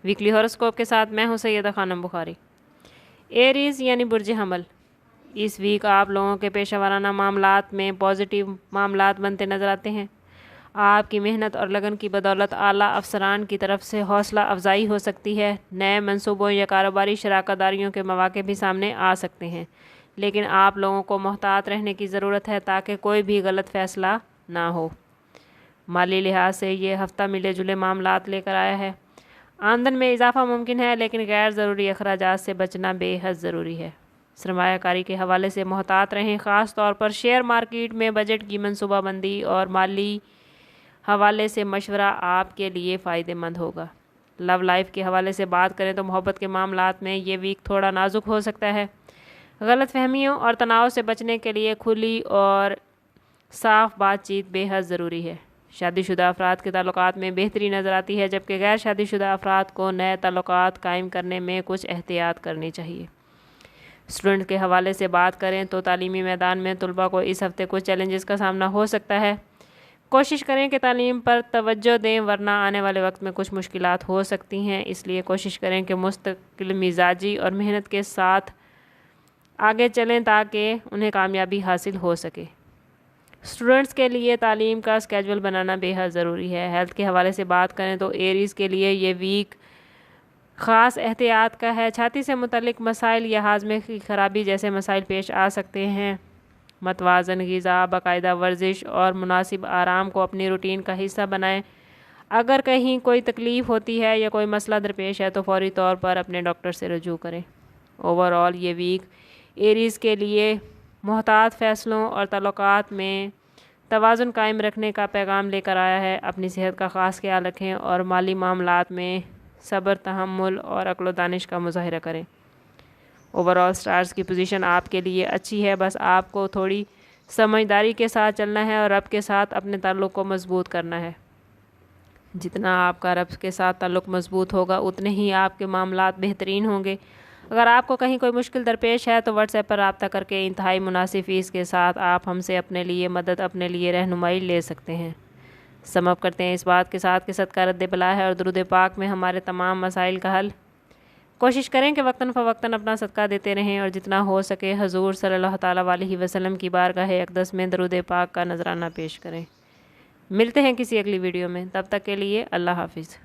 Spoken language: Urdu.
ویکلی ہوراسکوپ کے ساتھ میں ہوں سیدہ خانم بخاری۔ ایریز یعنی برج حمل، اس ویک آپ لوگوں کے پیشہ ورانہ معاملات میں پازیٹیو معاملات بنتے نظر آتے ہیں۔ آپ کی محنت اور لگن کی بدولت اعلیٰ افسران کی طرف سے حوصلہ افزائی ہو سکتی ہے۔ نئے منصوبوں یا کاروباری شراکت داریوں کے مواقع بھی سامنے آ سکتے ہیں، لیکن آپ لوگوں کو محتاط رہنے کی ضرورت ہے تاکہ کوئی بھی غلط فیصلہ نہ ہو۔ مالی لحاظ سے یہ ہفتہ ملے جلے معاملات لے کر آیا ہے۔ آمدن میں اضافہ ممکن ہے، لیکن غیر ضروری اخراجات سے بچنا بے حد ضروری ہے۔ سرمایہ کاری کے حوالے سے محتاط رہیں، خاص طور پر شیئر مارکیٹ میں بجٹ کی منصوبہ بندی اور مالی حوالے سے مشورہ آپ کے لیے فائدہ مند ہوگا۔ لو لائف کے حوالے سے بات کریں تو محبت کے معاملات میں یہ ویک تھوڑا نازک ہو سکتا ہے۔ غلط فہمیوں اور تناؤ سے بچنے کے لیے کھلی اور صاف بات چیت بے حد ضروری ہے۔ شادی شدہ افراد کے تعلقات میں بہتری نظر آتی ہے، جبکہ غیر شادی شدہ افراد کو نئے تعلقات قائم کرنے میں کچھ احتیاط کرنی چاہیے۔ اسٹوڈنٹ کے حوالے سے بات کریں تو تعلیمی میدان میں طلباء کو اس ہفتے کچھ چیلنجز کا سامنا ہو سکتا ہے۔ کوشش کریں کہ تعلیم پر توجہ دیں، ورنہ آنے والے وقت میں کچھ مشکلات ہو سکتی ہیں، اس لیے کوشش کریں کہ مستقل مزاجی اور محنت کے ساتھ آگے چلیں تاکہ انہیں کامیابی حاصل ہو سکے۔ اسٹوڈنٹس کے لیے تعلیم کا اسکیجول بنانا بے حد ضروری ہے۔ ہیلتھ کے حوالے سے بات کریں تو ایریز کے لیے یہ ویک خاص احتیاط کا ہے۔ چھاتی سے متعلق مسائل یا ہاضمے کی خرابی جیسے مسائل پیش آ سکتے ہیں۔ متوازن غذا، باقاعدہ ورزش اور مناسب آرام کو اپنی روٹین کا حصہ بنائیں۔ اگر کہیں کوئی تکلیف ہوتی ہے یا کوئی مسئلہ درپیش ہے تو فوری طور پر اپنے ڈاکٹر سے رجوع کریں۔ اوور آل یہ ویک ایریز کے لیے محتاط فیصلوں اور تعلقات میں توازن قائم رکھنے کا پیغام لے کر آیا ہے۔ اپنی صحت کا خاص خیال رکھیں اور مالی معاملات میں صبر، تحمل اور عقل و دانش کا مظاہرہ کریں۔ اوور آل سٹارز کی پوزیشن آپ کے لیے اچھی ہے، بس آپ کو تھوڑی سمجھداری کے ساتھ چلنا ہے اور رب کے ساتھ اپنے تعلق کو مضبوط کرنا ہے۔ جتنا آپ کا رب کے ساتھ تعلق مضبوط ہوگا اتنے ہی آپ کے معاملات بہترین ہوں گے۔ اگر آپ کو کہیں کوئی مشکل درپیش ہے تو واٹس ایپ پر رابطہ کر کے انتہائی مناسب فیس کے ساتھ آپ ہم سے اپنے لیے مدد، اپنے لیے رہنمائی لے سکتے ہیں۔ سم اپ کرتے ہیں اس بات کے ساتھ کہ صدقہ رد بلا ہے اور درود پاک میں ہمارے تمام مسائل کا حل۔ کوشش کریں کہ وقتاً فوقتاً اپنا صدقہ دیتے رہیں اور جتنا ہو سکے حضور صلی اللہ تعالیٰ علیہ وسلم کی بارگاہ اقدس میں درود پاک کا نذرانہ پیش کریں۔ ملتے ہیں کسی اگلی ویڈیو میں، تب تک کے لیے اللہ حافظ۔